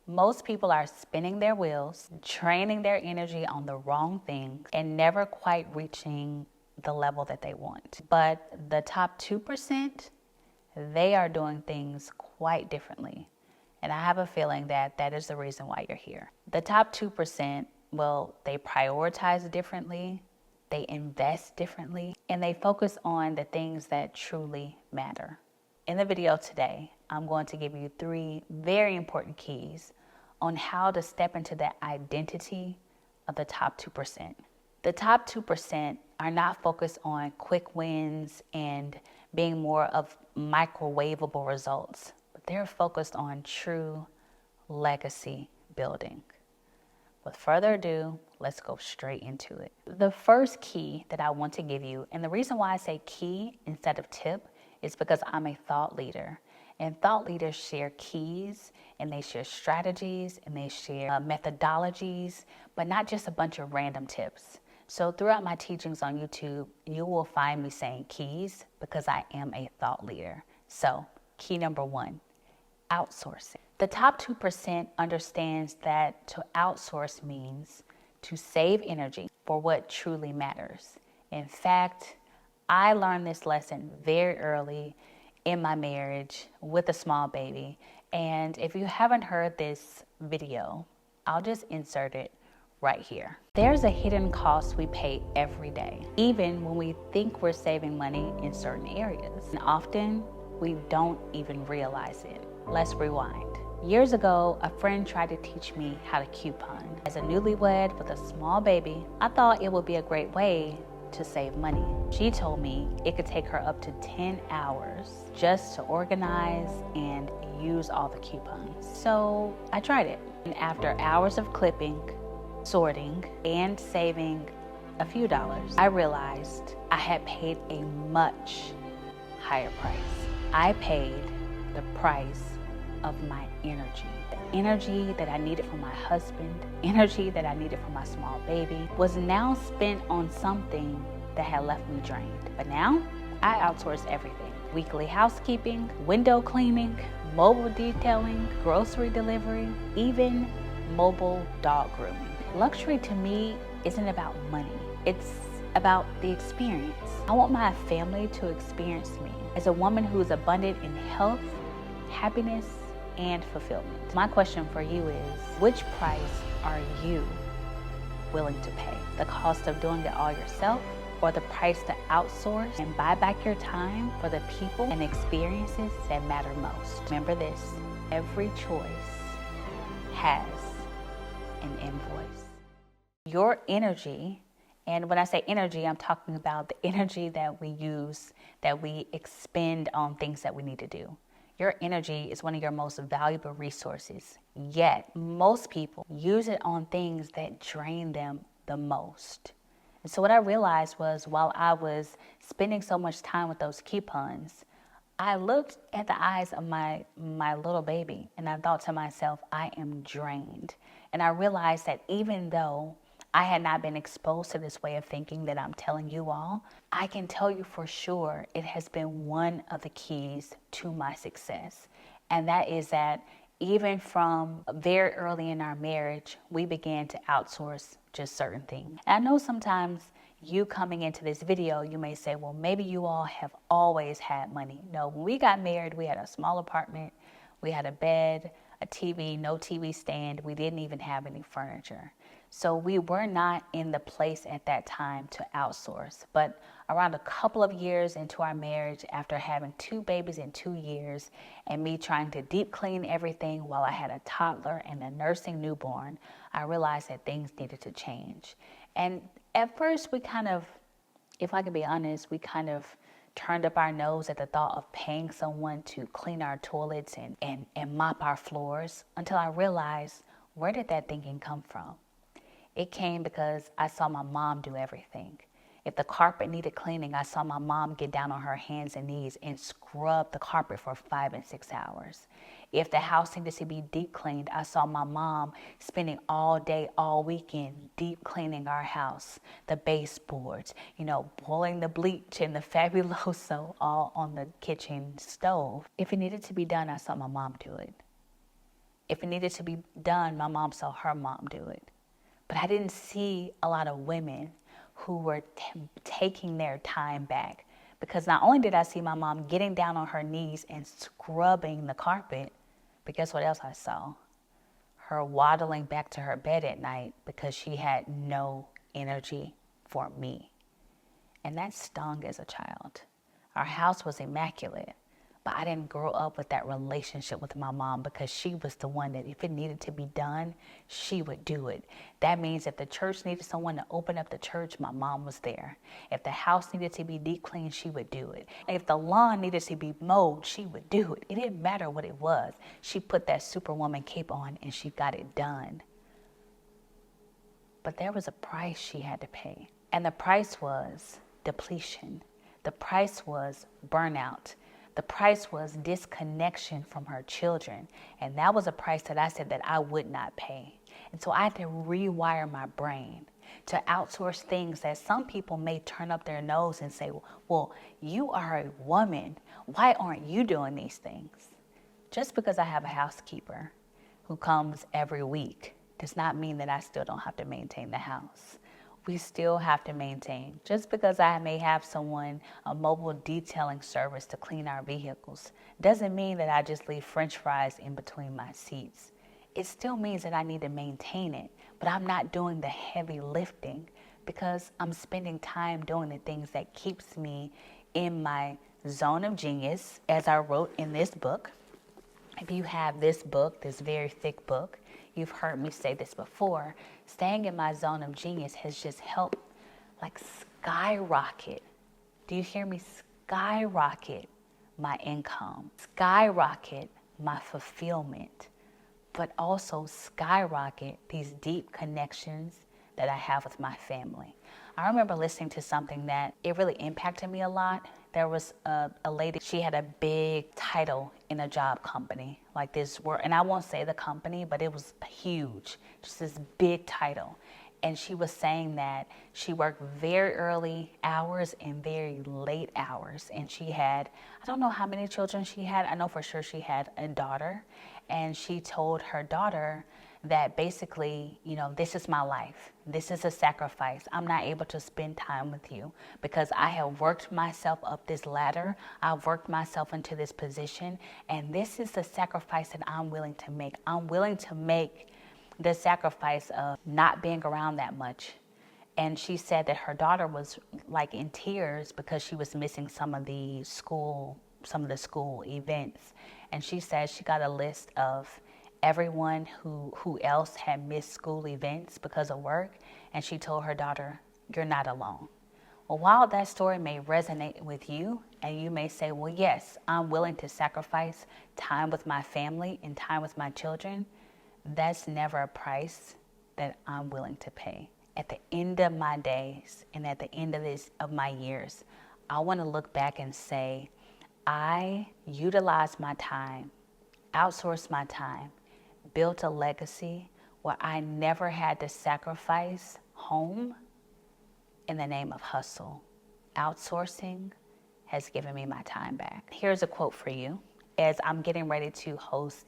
Most people are spinning their wheels, draining their energy on the wrong things, and never quite reaching the level that they want. But the top 2%, they are doing things quite differently. And I have a feeling that that is the reason why you're here. The top 2%, well, they prioritize differently, they invest differently, and they focus on the things that truly matter. In the video today, I'm going to give you 3 very important keys on how to step into the identity of the top 2%. The top 2% are not focused on quick wins and being more of microwavable results, but they're focused on true legacy building. With further ado, let's go straight into it. The first key that I want to give you, and the reason why I say key instead of tip, is because I'm a thought leader. And thought leaders share keys, and they share strategies, and they share methodologies, but not just a bunch of random tips. So throughout my teachings on YouTube, you will find me saying keys because I am a thought leader. So key number 1, outsourcing. The top 2% understands that to outsource means to save energy for what truly matters. In fact, I learned this lesson very early in my marriage with a small baby. And if you haven't heard this video, I'll just insert it right here. There's a hidden cost we pay every day, even when we think we're saving money in certain areas. And often we don't even realize it. Let's rewind. Years ago, a friend tried to teach me how to coupon. As a newlywed with a small baby, I thought it would be a great way to save money. She told me it could take her up to 10 hours just to organize and use all the coupons. So I tried it. And after hours of clipping, sorting, and saving a few dollars, I realized I had paid a much higher price. I paid the price of my energy. The energy that I needed for my husband, energy that I needed for my small baby, was now spent on something that had left me drained. But now, I outsource everything. Weekly housekeeping, window cleaning, mobile detailing, grocery delivery, even mobile dog grooming. Luxury to me isn't about money. It's about the experience. I want my family to experience me as a woman who's abundant in health, happiness, and fulfillment. My question for you is, which price are you willing to pay? The cost of doing it all yourself, or the price to outsource and buy back your time for the people and experiences that matter most? Remember this, every choice has an invoice. Your energy, and when I say energy, I'm talking about the energy that we use, that we expend on things that we need to do. Your energy is one of your most valuable resources, yet most people use it on things that drain them the most. And so what I realized was, while I was spending so much time with those coupons, I looked at the eyes of my little baby and I thought to myself, I am drained. And I realized that even though I had not been exposed to this way of thinking that I'm telling you all, I can tell you for sure it has been one of the keys to my success. And that is that even from very early in our marriage, we began to outsource just certain things. And I know sometimes you coming into this video, you may say, well, maybe you all have always had money. No, when we got married, we had a small apartment, we had a bed, a TV, no TV stand. We didn't even have any furniture. So we were not in the place at that time to outsource. But around a couple of years into our marriage, after having 2 babies in 2 years and me trying to deep clean everything while I had a toddler and a nursing newborn, I realized that things needed to change. And at first we kind of, if I can be honest, we kind of turned up our nose at the thought of paying someone to clean our toilets and mop our floors, until I realized, where did that thinking come from? It came because I saw my mom do everything. If the carpet needed cleaning, I saw my mom get down on her hands and knees and scrub the carpet for 5 and 6 hours. If the house needed to be deep cleaned, I saw my mom spending all day, all weekend deep cleaning our house, the baseboards, boiling the bleach and the Fabuloso all on the kitchen stove. If it needed to be done, I saw my mom do it. If it needed to be done, my mom saw her mom do it. But I didn't see a lot of women who were taking their time back, because not only did I see my mom getting down on her knees and scrubbing the carpet, but guess what else I saw? Her waddling back to her bed at night because she had no energy for me. And that stung as a child. Our house was immaculate, but I didn't grow up with that relationship with my mom, because she was the one that if it needed to be done, she would do it. That means if the church needed someone to open up the church, my mom was there. If the house needed to be deep cleaned, she would do it. If the lawn needed to be mowed, she would do it. It didn't matter what it was. She put that superwoman cape on and she got it done. But there was a price she had to pay. And the price was depletion. The price was burnout. The price was disconnection from her children. And that was a price that I said that I would not pay. And so I had to rewire my brain to outsource things that some people may turn up their nose and say, well, you are a woman. Why aren't you doing these things? Just because I have a housekeeper who comes every week does not mean that I still don't have to maintain the house. We still have to maintain. Just because I may have someone, a mobile detailing service to clean our vehicles, doesn't mean that I just leave French fries in between my seats. It still means that I need to maintain it, but I'm not doing the heavy lifting because I'm spending time doing the things that keeps me in my zone of genius, as I wrote in this book. If you have this book, this very thick book, you've heard me say this before, staying in my zone of genius has just helped like skyrocket. Do you hear me? Skyrocket my income, skyrocket my fulfillment, but also skyrocket these deep connections that I have with my family. I remember listening to something that it really impacted me a lot. There was a lady, she had a big title in a job company, like this word, and I won't say the company, but it was huge, just this big title. And she was saying that she worked very early hours and very late hours. And she had, I don't know how many children she had. I know for sure she had a daughter. And she told her daughter that basically, you know, this is my life. This is a sacrifice. I'm not able to spend time with you because I have worked myself up this ladder. I've worked myself into this position. And this is the sacrifice that I'm willing to make. I'm willing to make the sacrifice of not being around that much. And she said that her daughter was like in tears because she was missing some of the school events. And she said she got a list of everyone who else had missed school events because of work. And she told her daughter, you're not alone. Well, while that story may resonate with you, and you may say, well, yes, I'm willing to sacrifice time with my family and time with my children, that's never a price that I'm willing to pay. At the end of my days and at the end of my years, I want to look back and say, I utilized my time, outsourced my time, built a legacy where I never had to sacrifice home in the name of hustle. Outsourcing has given me my time back. Here's a quote for you as I'm getting ready to host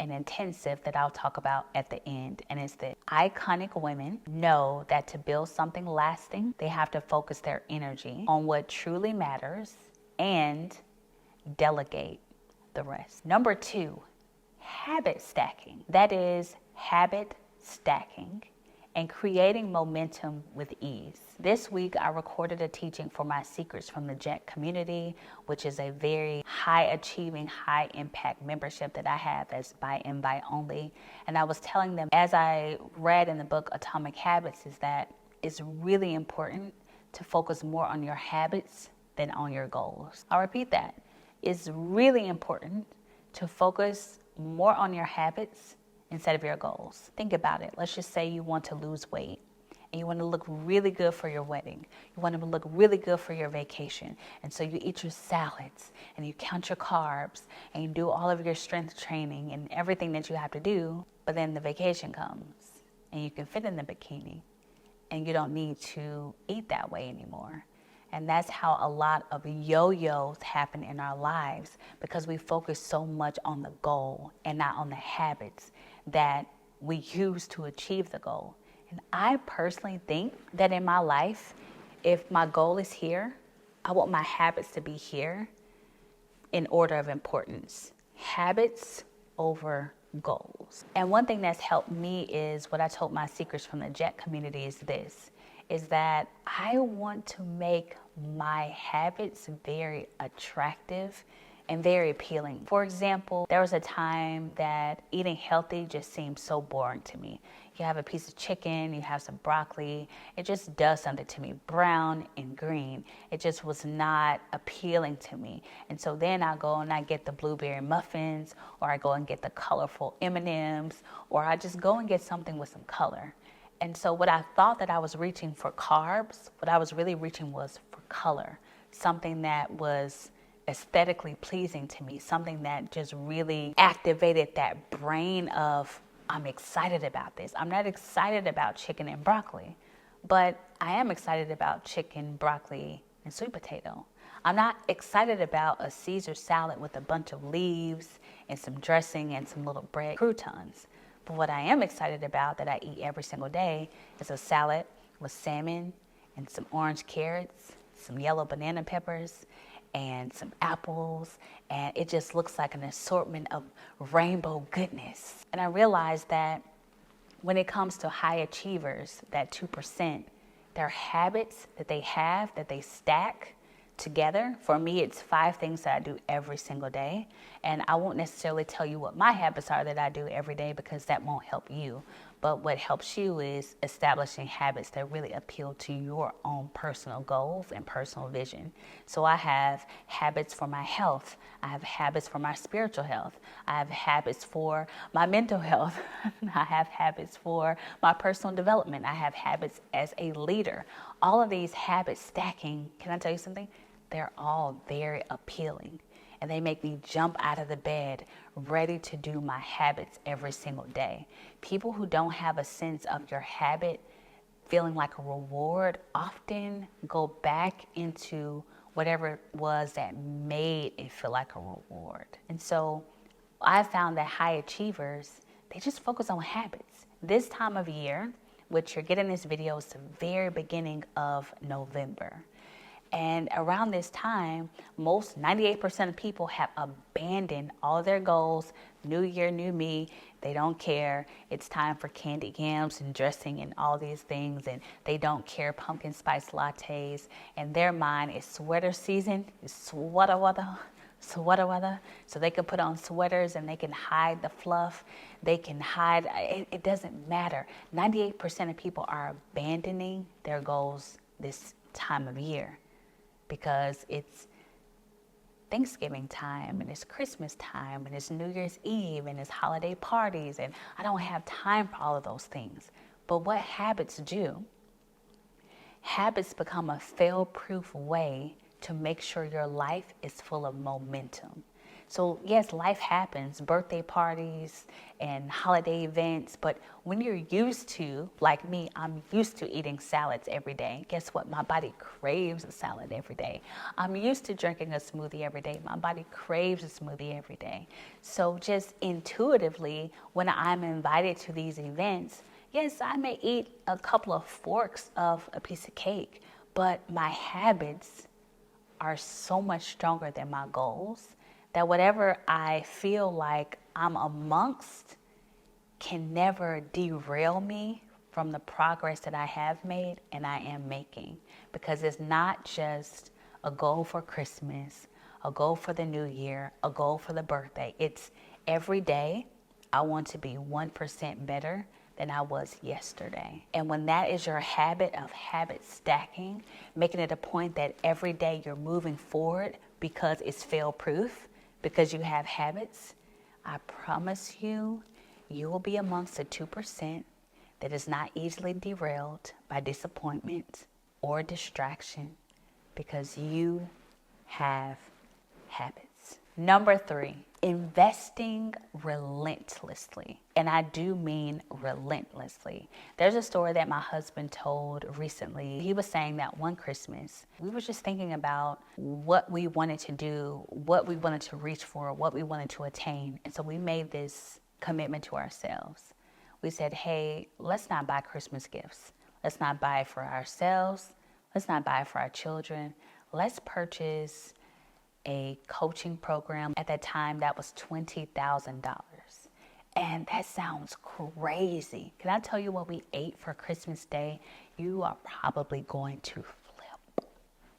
an intensive that I'll talk about at the end. And it's that iconic women know that to build something lasting, they have to focus their energy on what truly matters and delegate the rest. Number 2, habit stacking. That is habit stacking and creating momentum with ease. This week, I recorded a teaching for my Secrets from the Jet community, which is a very high-achieving, high-impact membership that I have that's by invite only. And I was telling them, as I read in the book Atomic Habits, is that it's really important to focus more on your habits than on your goals. I'll repeat that. It's really important to focus more on your habits instead of your goals. Think about it. Let's just say you want to lose weight and you want to look really good for your wedding. You want to look really good for your vacation. And so you eat your salads and you count your carbs and you do all of your strength training and everything that you have to do. But then the vacation comes and you can fit in the bikini and you don't need to eat that way anymore. And that's how a lot of yo-yos happen in our lives because we focus so much on the goal and not on the habits. that we use to achieve the goal. And I personally think that in my life, if my goal is here, I want my habits to be here in order of importance. Habits over goals. And one thing that's helped me is what I told my Secrets from the Jet community is this, is that I want to make my habits very attractive and very appealing. For example, there was a time that eating healthy just seemed so boring to me. You have a piece of chicken, you have some broccoli, it just does something to me, brown and green. It just was not appealing to me. And so then I go and I get the blueberry muffins, or I go and get the colorful M&Ms, or I just go and get something with some color. And so what I thought that I was reaching for carbs, what I was really reaching was for color, something that was aesthetically pleasing to me, something that just really activated that brain of, I'm excited about this. I'm not excited about chicken and broccoli, but I am excited about chicken, broccoli, and sweet potato. I'm not excited about a Caesar salad with a bunch of leaves and some dressing and some little bread croutons. But what I am excited about that I eat every single day is a salad with salmon and some orange carrots, some yellow banana peppers, and some apples, and it just looks like an assortment of rainbow goodness. And I realized that when it comes to high achievers, that 2%, their habits that they have, that they stack together. For me, it's 5 things that I do every single day. And I won't necessarily tell you what my habits are that I do every day, because that won't help you. But what helps you is establishing habits that really appeal to your own personal goals and personal vision. So I have habits for my health. I have habits for my spiritual health. I have habits for my mental health. I have habits for my personal development. I have habits as a leader. All of these habits stacking, can I tell you something? They're all very appealing. And they make me jump out of the bed, ready to do my habits every single day. People who don't have a sense of your habit feeling like a reward often go back into whatever it was that made it feel like a reward. And so I found that high achievers, they just focus on habits. This time of year, which you're getting this video, is the very beginning of November. And around this time, 98% of people have abandoned all of their goals. New year, new me. They don't care. It's time for candy yams and dressing and all these things. And they don't care. Pumpkin spice lattes. And their mind is sweater season. It's sweater weather. So they can put on sweaters and they can hide the fluff. They can hide. It doesn't matter. 98% of people are abandoning their goals this time of year, because it's Thanksgiving time and it's Christmas time and it's New Year's Eve and it's holiday parties, and I don't have time for all of those things. But what habits do, habits become a fail-proof way to make sure your life is full of momentum. So yes, life happens, birthday parties and holiday events, but when you're used to, like me, I'm used to eating salads every day. Guess what? My body craves a salad every day. I'm used to drinking a smoothie every day. My body craves a smoothie every day. So just intuitively, when I'm invited to these events, yes, I may eat a couple of forks of a piece of cake, but my habits are so much stronger than my goals, that whatever I feel like I'm amongst can never derail me from the progress that I have made and I am making. Because it's not just a goal for Christmas, a goal for the new year, a goal for the birthday. It's every day I want to be 1% better than I was yesterday. And when that is your habit of habit stacking, making it a point that every day you're moving forward because it's fail-proof, because you have habits, I promise you, you will be amongst the 2% that is not easily derailed by disappointment or distraction, because you have habits. Number 3, investing relentlessly. And I do mean relentlessly. There's a story that my husband told recently. He was saying that one Christmas, we were just thinking about what we wanted to do, what we wanted to reach for, what we wanted to attain. And so we made this commitment to ourselves. We said, hey, let's not buy Christmas gifts. Let's not buy it for ourselves. Let's not buy it for our children. Let's purchase a coaching program. At that time, that was $20,000. And that sounds crazy. Can I tell you what we ate for Christmas Day? You are probably going to flip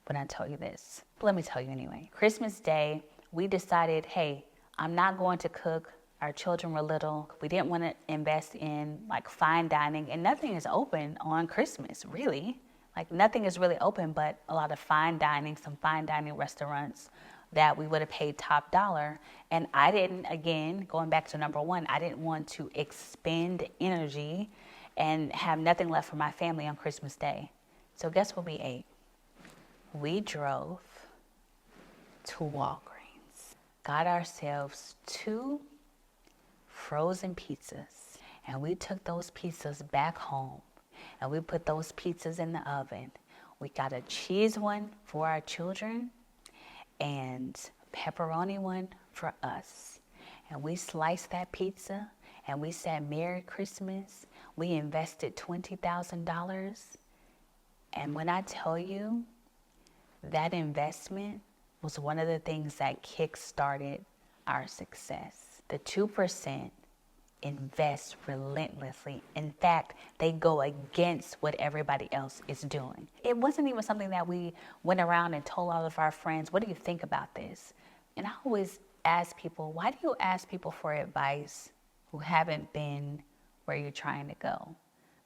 when I tell you this. But let me tell you anyway. Christmas Day, we decided, hey, I'm not going to cook. Our children were little. We didn't want to invest in like fine dining, and nothing is open on Christmas, really. Like nothing is really open, but a lot of fine dining, some fine dining restaurants that we would have paid top dollar. And I didn't, again, going back to number one, I didn't want to expend energy and have nothing left for my family on Christmas Day. So guess what we ate? We drove to Walgreens, got ourselves 2 frozen pizzas, and we took those pizzas back home and we put those pizzas in the oven. We got a cheese one for our children and pepperoni one for us. And we sliced that pizza and we said, Merry Christmas. We invested $20,000. And when I tell you, that investment was one of the things that kick-started our success. The 2% invest relentlessly. In fact, they go against what everybody else is doing. It wasn't even something that we went around and told all of our friends, what do you think about this? And I always ask people, why do you ask people for advice who haven't been where you're trying to go?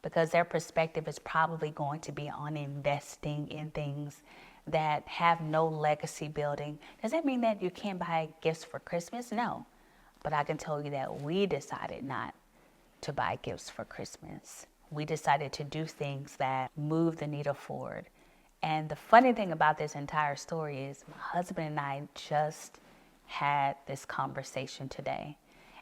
Because their perspective is probably going to be on investing in things that have no legacy building. Does that mean that you can't buy gifts for Christmas? No. But I can tell you that we decided not to buy gifts for Christmas. We decided to do things that move the needle forward. And the funny thing about this entire story is my husband and I just had this conversation today.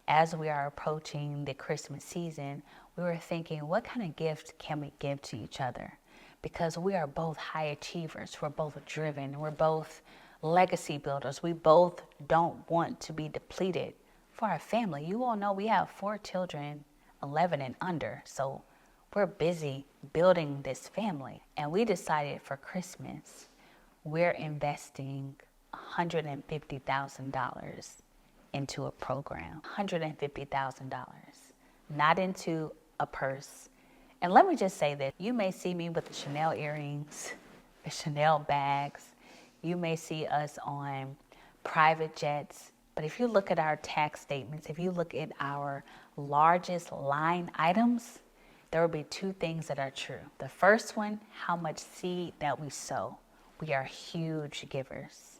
As we are approaching the Christmas season, we were thinking, what kind of gift can we give to each other? Because we are both high achievers, we're both driven, we're both legacy builders. We both don't want to be depleted for our family. You all know we have 4 children, 11 and under. So we're busy building this family. And we decided for Christmas, we're investing $150,000 into a program. $150,000, not into a purse. And let me just say that you may see me with the Chanel earrings, the Chanel bags. You may see us on private jets. But if you look at our tax statements, if you look at our largest line items, there will be 2 things that are true. The first one, how much seed that we sow. We are huge givers.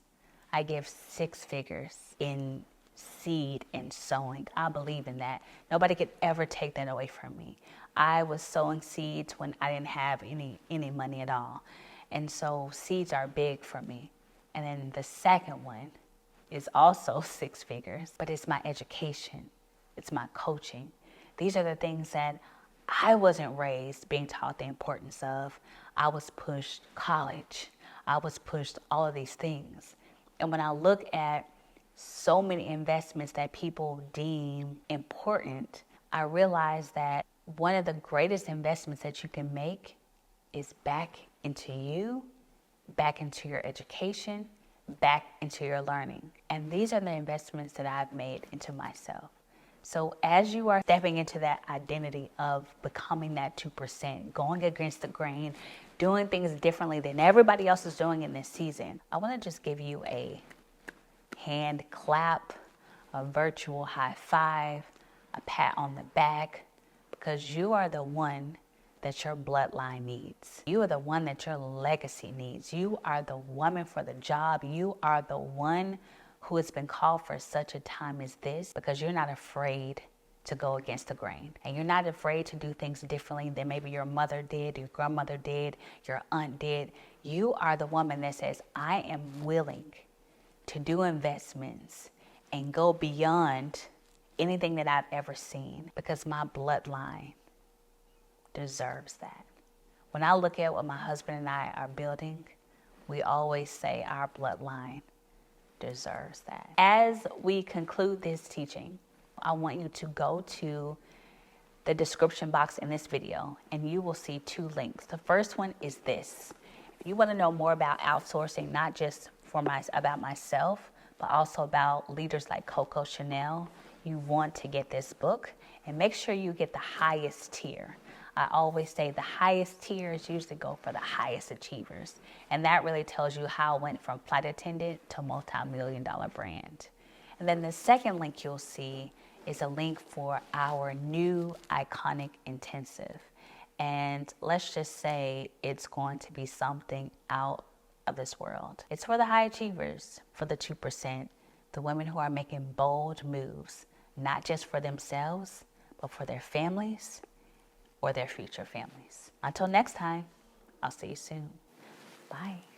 I give 6 figures in seed and sowing. I believe in that. Nobody could ever take that away from me. I was sowing seeds when I didn't have any money at all. And so seeds are big for me. And then the second one is also 6 figures, but it's my education. It's my coaching. These are the things that I wasn't raised being taught the importance of. I was pushed college. I was pushed all of these things. And when I look at so many investments that people deem important, I realize that one of the greatest investments that you can make is back into you, back into your education, back into your learning. And these are the investments that I've made into myself. So as you are stepping into that identity of becoming that 2%, going against the grain, doing things differently than everybody else is doing in this season, I want to just give you a hand clap, a virtual high five, a pat on the back, because you are the one that your bloodline needs. You are the one that your legacy needs. You are the woman for the job. You are the one who has been called for such a time as this, because you're not afraid to go against the grain. And you're not afraid to do things differently than maybe your mother did, your grandmother did, your aunt did. You are the woman that says, I am willing to do investments and go beyond anything that I've ever seen, because my bloodline deserves that. When I look at what my husband and I are building, we always say our bloodline deserves that. As we conclude this teaching, I want you to go to the description box in this video and you will see 2 links. The first one is this. If you want to know more about outsourcing, not just about myself, but also about leaders like Coco Chanel, you want to get this book and make sure you get the highest tier. I always say the highest tiers usually go for the highest achievers. And that really tells you how I went from flight attendant to multi-million-dollar brand. And then the second link you'll see is a link for our new iconic intensive. And let's just say it's going to be something out of this world. It's for the high achievers, for the 2%, the women who are making bold moves, not just for themselves, but for their families or their future families. Until next time, I'll see you soon. Bye.